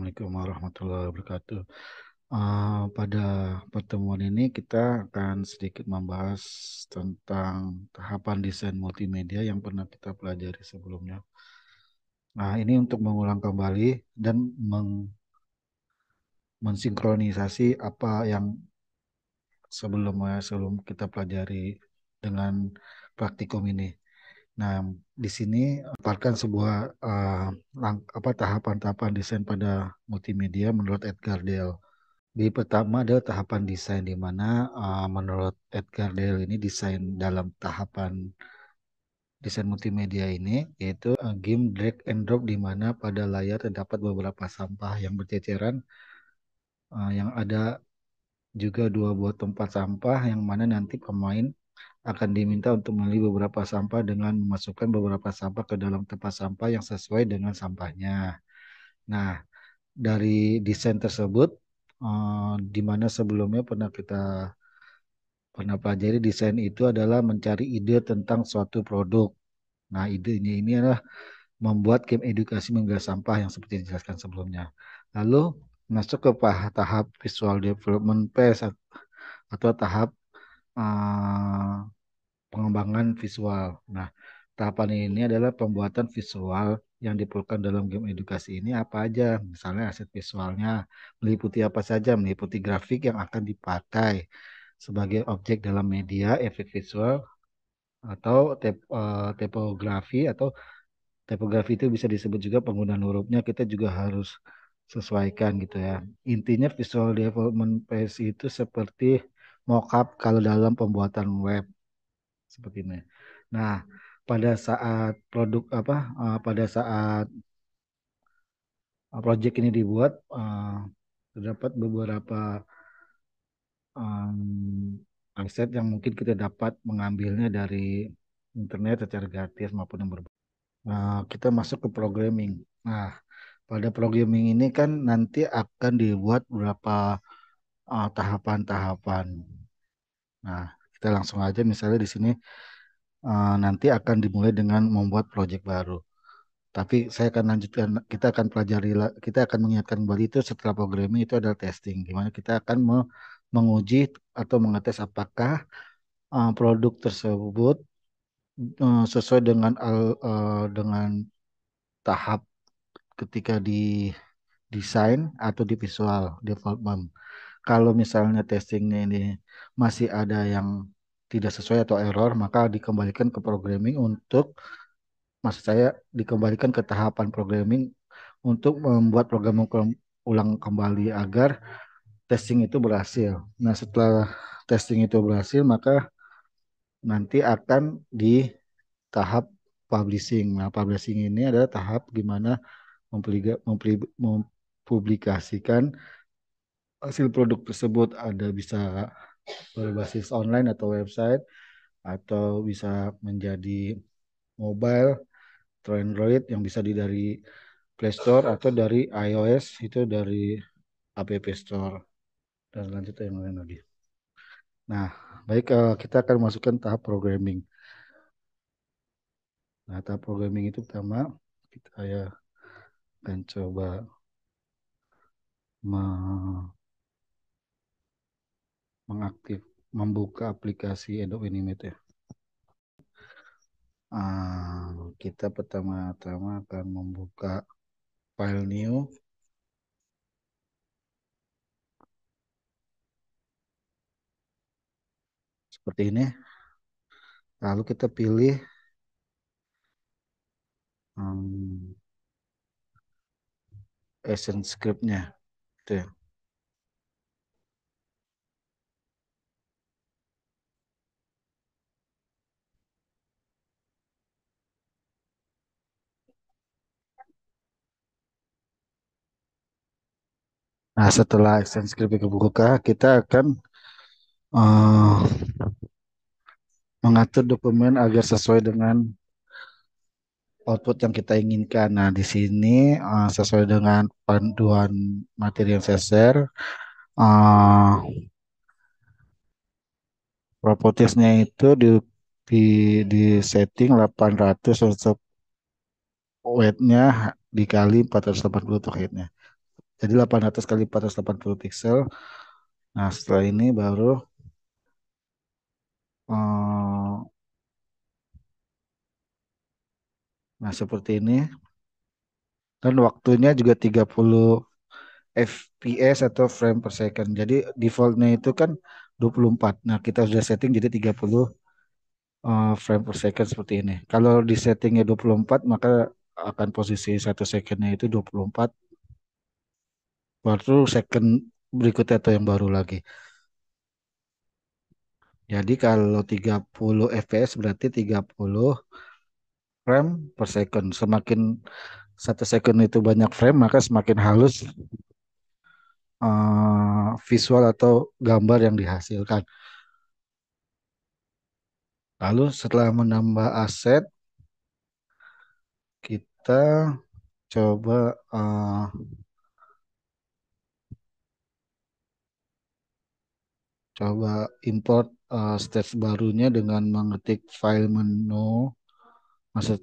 Assalamualaikum warahmatullahi wabarakatuh. Pada pertemuan ini kita akan sedikit membahas tentang tahapan desain multimedia yang pernah kita pelajari sebelumnya. Nah, ini untuk mengulang kembali dan mensinkronisasi apa yang sebelum kita pelajari dengan praktikum ini. Nah, di sini paparkan sebuah tahapan-tahapan desain pada multimedia menurut Edgar Dale. Di pertama adalah tahapan desain di mana menurut Edgar Dale ini desain dalam tahapan desain multimedia ini yaitu game drag and drop di mana pada layar terdapat beberapa sampah yang berceceran, yang ada juga dua buah tempat sampah yang mana nanti pemain akan diminta untuk memilih beberapa sampah dengan memasukkan beberapa sampah ke dalam tempat sampah yang sesuai dengan sampahnya. Nah, dari desain tersebut, di mana sebelumnya pernah pelajari desain itu adalah mencari ide tentang suatu produk. Nah, idenya ini adalah membuat game edukasi mengenai sampah yang seperti dijelaskan sebelumnya. Lalu masuk ke tahap visual development phase atau tahap uh, pengembangan visual. Nah, tahapan ini adalah pembuatan visual yang diperlukan dalam game edukasi ini apa aja. Misalnya aset visualnya meliputi apa saja, meliputi grafik yang akan dipakai sebagai objek dalam media, efek visual, atau tipografi itu bisa disebut juga penggunaan hurufnya kita juga harus sesuaikan gitu ya. Intinya visual development phase itu seperti mockup kalau dalam pembuatan web seperti ini. Nah, pada saat pada saat project ini dibuat, terdapat beberapa aset yang mungkin kita dapat mengambilnya dari internet secara gratis maupun yang berbayar. Nah, kita masuk ke programming. Nah, pada programming ini kan nanti akan dibuat beberapa tahapan-tahapan. Nah, kita langsung aja misalnya di sini nanti akan dimulai dengan membuat project baru. Tapi saya akan lanjutkan, kita akan mengingatkan kembali itu setelah programming itu adalah testing, gimana kita akan menguji atau mengetes apakah produk tersebut sesuai dengan tahap ketika di desain atau di visual development. Kalau misalnya testingnya ini masih ada yang tidak sesuai atau error, maka dikembalikan ke programming untuk, maksud saya dikembalikan ke tahapan programming untuk membuat program ulang kembali agar testing itu berhasil. Nah, setelah testing itu berhasil, maka nanti akan di tahap publishing. Nah, publishing ini adalah tahap gimana mempublikasikan hasil produk tersebut. Ada bisa berbasis online atau website, atau bisa menjadi mobile atau Android yang bisa dari Play Store atau dari iOS itu dari App Store dan selanjutnya yang lain lagi. Nah, baik, kita akan masukkan tahap programming. Nah, tahap programming itu pertama kita ya akan coba mengaktif membuka aplikasi Adobe Animate ya. Kita pertama-tama akan membuka file new seperti ini. Lalu kita pilih um, Essence script-nya. Gitu ya. Nah, setelah Essence script dibuka, kita akan uh, mengatur dokumen agar sesuai dengan output yang kita inginkan. Nah, di sini sesuai dengan panduan materi yang saya share, uh, propertiesnya itu di, di setting 800 untuk weight-nya dikali 480 untuk height-nya. Jadi 800 kali 480 pixel. Nah, setelah ini baru eh, nah seperti ini. Dan waktunya juga 30 FPS atau frame per second. Jadi defaultnya itu kan 24. Nah, kita sudah setting jadi 30 frame per second seperti ini. Kalau di settingnya 24, maka akan posisi 1 secondnya itu 24, baru second berikutnya atau yang baru lagi. Jadi kalau 30 FPS berarti 30 frame per second. Semakin 1 second itu banyak frame, maka semakin halus visual atau gambar yang dihasilkan. Lalu setelah menambah aset, kita coba coba import stage barunya dengan mengetik file menu, maksud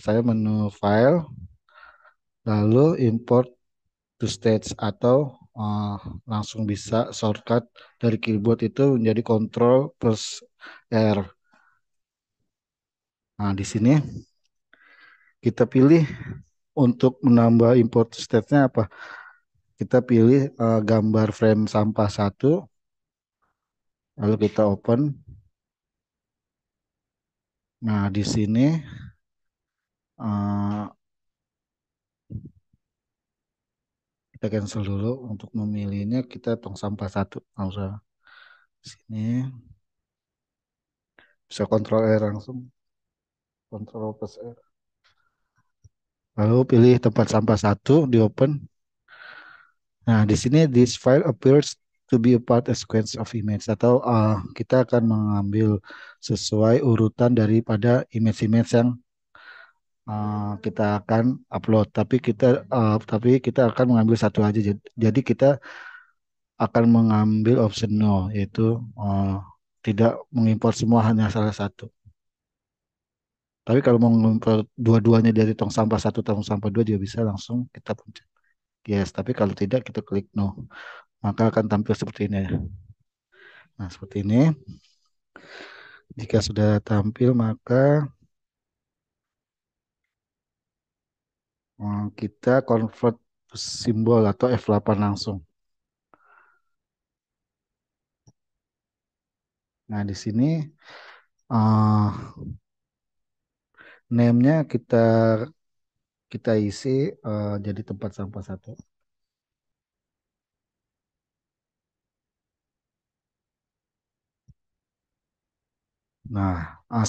saya menu file, lalu import to stage atau uh, langsung bisa shortcut dari keyboard itu menjadi Control plus R. Nah, di sini kita pilih untuk menambah import stage-nya apa? Kita pilih gambar frame sampah satu, lalu kita open. Nah, di sini uh, kita cancel dulu untuk memilihnya. Kita tong sampah satu. Nggak usah sini. Bisa Control R langsung. Control plus R. Lalu pilih tempat sampah satu, di open. Nah, di sini this file appears to be a part a sequence of image atau kita akan mengambil sesuai urutan daripada image-image yang kita akan upload. Tapi kita akan mengambil satu aja. Jadi kita akan mengambil option no, yaitu tidak mengimport semua, hanya salah satu. Tapi kalau mau mengimport dua-duanya dari tong sampah satu, tong sampah dua juga bisa, langsung kita pencet yes. Tapi kalau tidak, kita klik no, maka akan tampil seperti ini ya. Nah, seperti ini. Jika sudah tampil, maka kita convert simbol atau F8 langsung. Nah, di sini uh, name-nya kita kita isi jadi tempat sampah satu. Nah,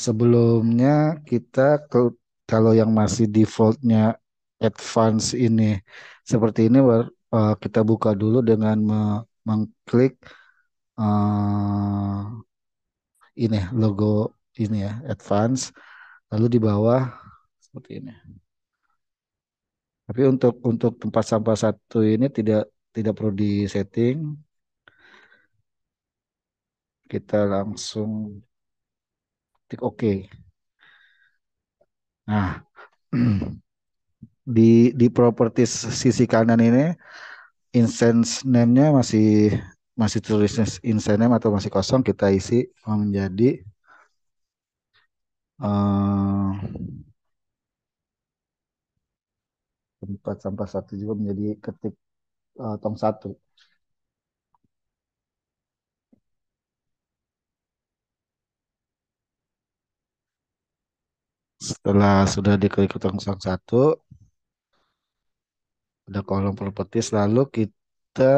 sebelumnya kita kalau yang masih defaultnya advance ini seperti ini, kita buka dulu dengan mengklik ini logo ini ya, advance, lalu di bawah seperti ini. Tapi untuk tempat sampah satu ini tidak tidak perlu disetting, kita langsung klik OK. Nah, di properties sisi kanan ini instance name-nya masih masih tulisnya instance name atau masih kosong, kita isi menjadi eh, tempat sampah satu, juga menjadi ketik tong satu. Setelah sudah diklik tong satu, ada kolom properties, lalu kita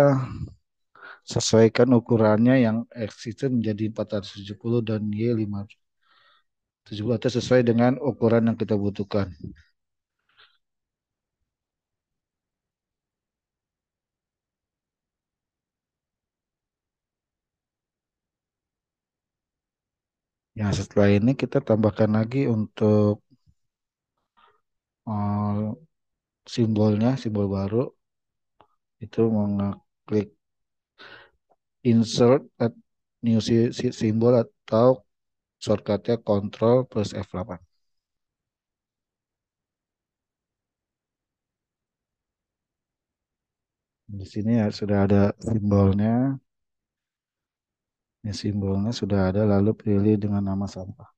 sesuaikan ukurannya yang X itu menjadi 470 dan Y 570 atau sesuai dengan ukuran yang kita butuhkan. Ya, setelah ini kita tambahkan lagi untuk eh, simbolnya, simbol baru itu mengklik insert at new symbol atau shortcutnya Control plus F8. Di sini ya sudah ada simbolnya. Ini simbolnya sudah ada, lalu pilih dengan nama sampah.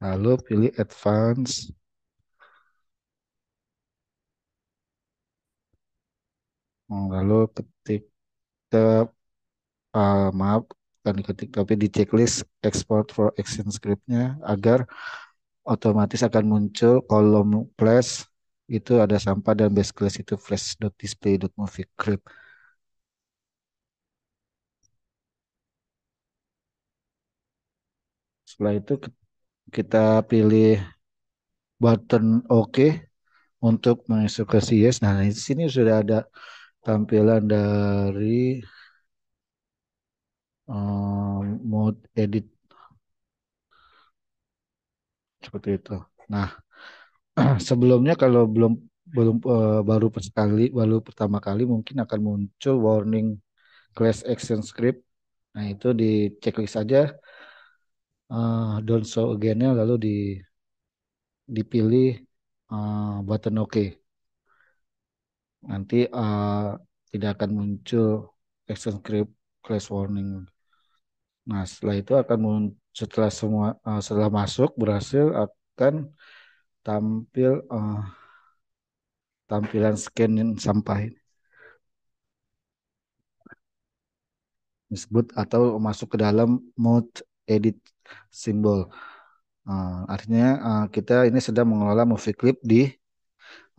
Lalu pilih advance. Lalu ketik maaf, bukan diketik tapi di checklist export for action script-nya agar otomatis akan muncul kolom flash itu ada sampah dan base class itu flash.display.movie clip. Setelah itu kita pilih button OK untuk mengeksekusi yes. Nah, di sini sudah ada tampilan dari mode edit seperti itu. Nah, sebelumnya kalau belum belum baru pertama kali mungkin akan muncul warning class action script. Nah, itu di checklist saja don't show again-nya lalu dipilih button OK. Nanti tidak akan muncul action script class warning. Nah, setelah itu akan setelah semua setelah masuk berhasil akan tampil tampilan scan sampah ini disebut atau masuk ke dalam mode edit simbol. Artinya kita ini sedang mengelola movie clip di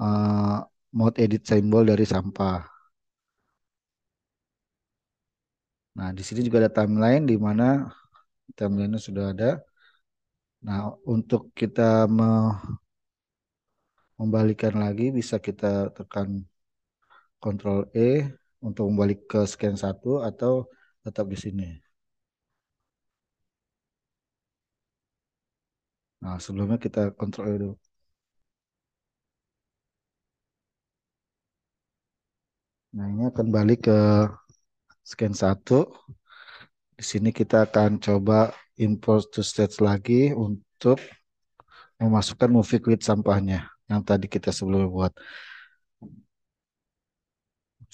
uh, mode edit simbol dari sampah. Nah, di sini juga ada timeline di mana timeline sudah ada. Nah, untuk kita membalikan lagi bisa kita tekan Ctrl E untuk membalik ke scan satu atau tetap di sini. Nah, sebelumnya kita Ctrl E dulu. Nah, ini akan balik ke scan satu. Di sini kita akan coba import to stage lagi untuk memasukkan movie clip sampahnya yang tadi kita sebelumnya buat.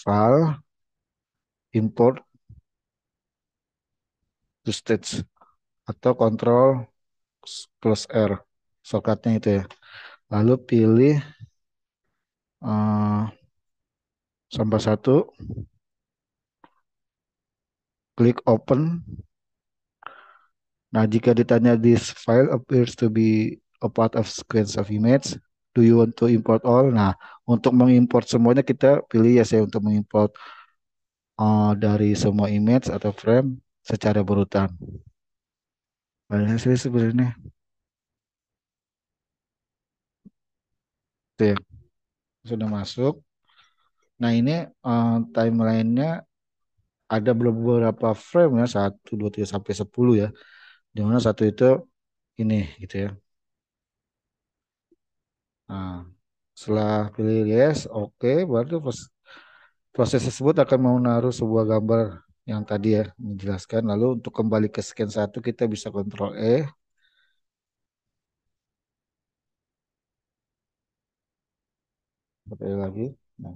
File, import to stage atau kontrol plus R. Shortcutnya itu ya. Lalu pilih eh, sampah satu, klik open. Nah, jika ditanya this file appears to be a part of sequence of image, do you want to import all? Nah, untuk mengimport semuanya kita pilih ya saya untuk mengimport dari semua image atau frame secara berurutan. Banyak sih sebenarnya. Itu ya, sudah masuk. Nah, ini timelinenya ada beberapa frame ya, 1, 2, 3 sampai 10 ya. Di mana satu itu ini gitu ya. Nah, setelah pilih yes, oke, baru proses tersebut akan menaruh sebuah gambar yang tadi ya menjelaskan. Lalu untuk kembali ke scan satu kita bisa Ctrl E, Ctrl E lagi. Nah,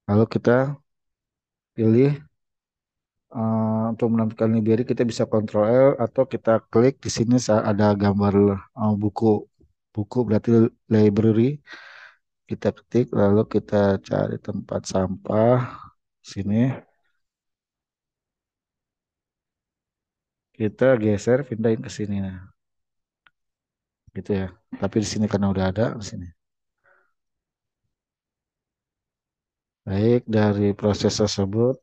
lalu kita pilih untuk menampilkan library kita bisa Ctrl L atau kita klik di sini saat ada gambar buku. Buku berarti library. Kita ketik lalu kita cari tempat sampah sini. Kita geser pindahin ke sini nah. Gitu ya. Tapi di sini karena udah ada di sini. Baik, dari proses tersebut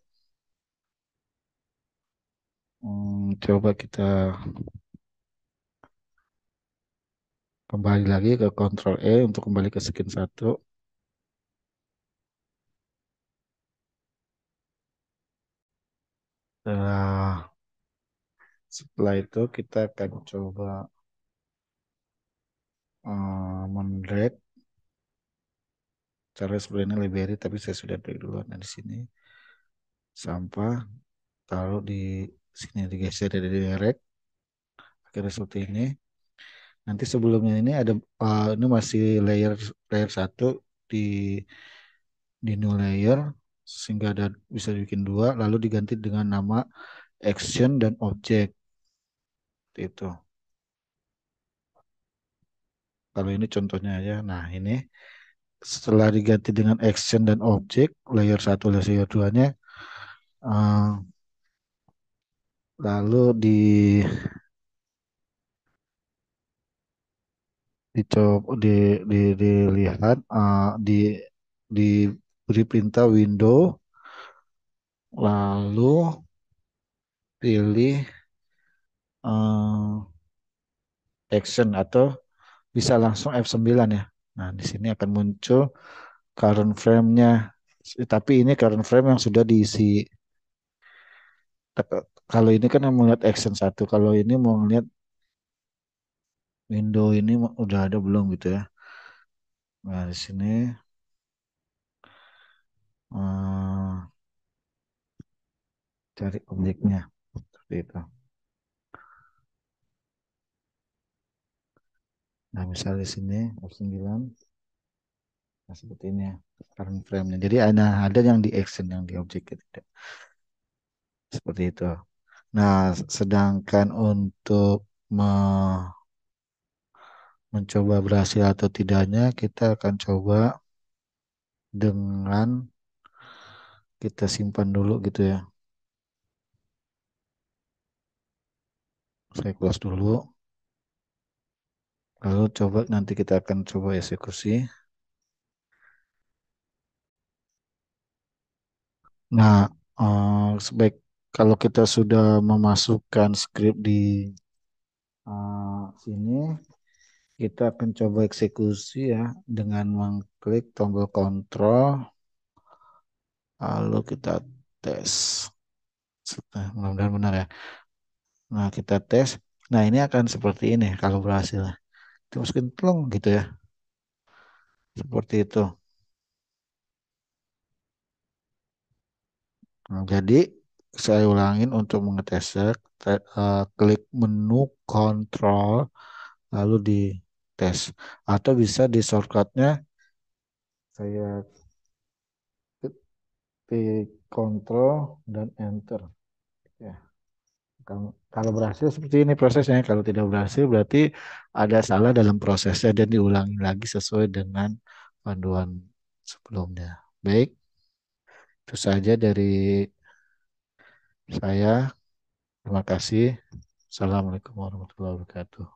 coba kita kembali lagi ke Ctrl E untuk kembali ke skin satu. Setelah, setelah itu kita akan coba mendrag cara sebenarnya library tapi saya sudah drag duluan nah, di sini. sampah, taruh di sini digeser dari direct, akhirnya seperti ini. Nanti sebelumnya ini ada ini masih layer layer satu di new layer sehingga ada bisa dibikin dua, lalu diganti dengan nama action dan object itu. Kalau ini contohnya aja. Nah, ini setelah diganti dengan action dan object layer satu layer 2-nya, lalu dicoba dilihat diberi perintah window, lalu pilih action atau bisa langsung F9 ya. Nah, di sini akan muncul current frame-nya. Tapi ini current frame yang sudah diisi. Kalau ini kan mau lihat action satu, kalau ini mau lihat window ini udah ada belum gitu ya. Nah, di sini eh, cari objeknya seperti itu. Nah, misal di sini F9, nah seperti ini ya current frame-nya. Jadi ada yang di action, yang di objek gitu. Seperti itu. Nah, sedangkan untuk mencoba berhasil atau tidaknya, kita akan coba dengan kita simpan dulu gitu ya. Saya close dulu. Lalu coba nanti kita akan coba eksekusi. Nah, sebaik kalau kita sudah memasukkan script di sini, kita akan coba eksekusi ya dengan mengklik tombol kontrol, lalu kita tes. Mudah-mudahan benar ya. Nah, kita tes. Nah, ini akan seperti ini kalau berhasil. Kita masukin plong gitu ya. Seperti itu. Nah, jadi saya ulangin untuk mengetesnya, klik menu kontrol lalu di tes. Atau bisa di shortcutnya saya ketik kontrol dan enter. Ya. Kalau berhasil seperti ini prosesnya. Kalau tidak berhasil berarti ada salah dalam prosesnya dan diulangi lagi sesuai dengan panduan sebelumnya. Baik, itu saja dari saya. Terima kasih. Assalamualaikum warahmatullahi wabarakatuh.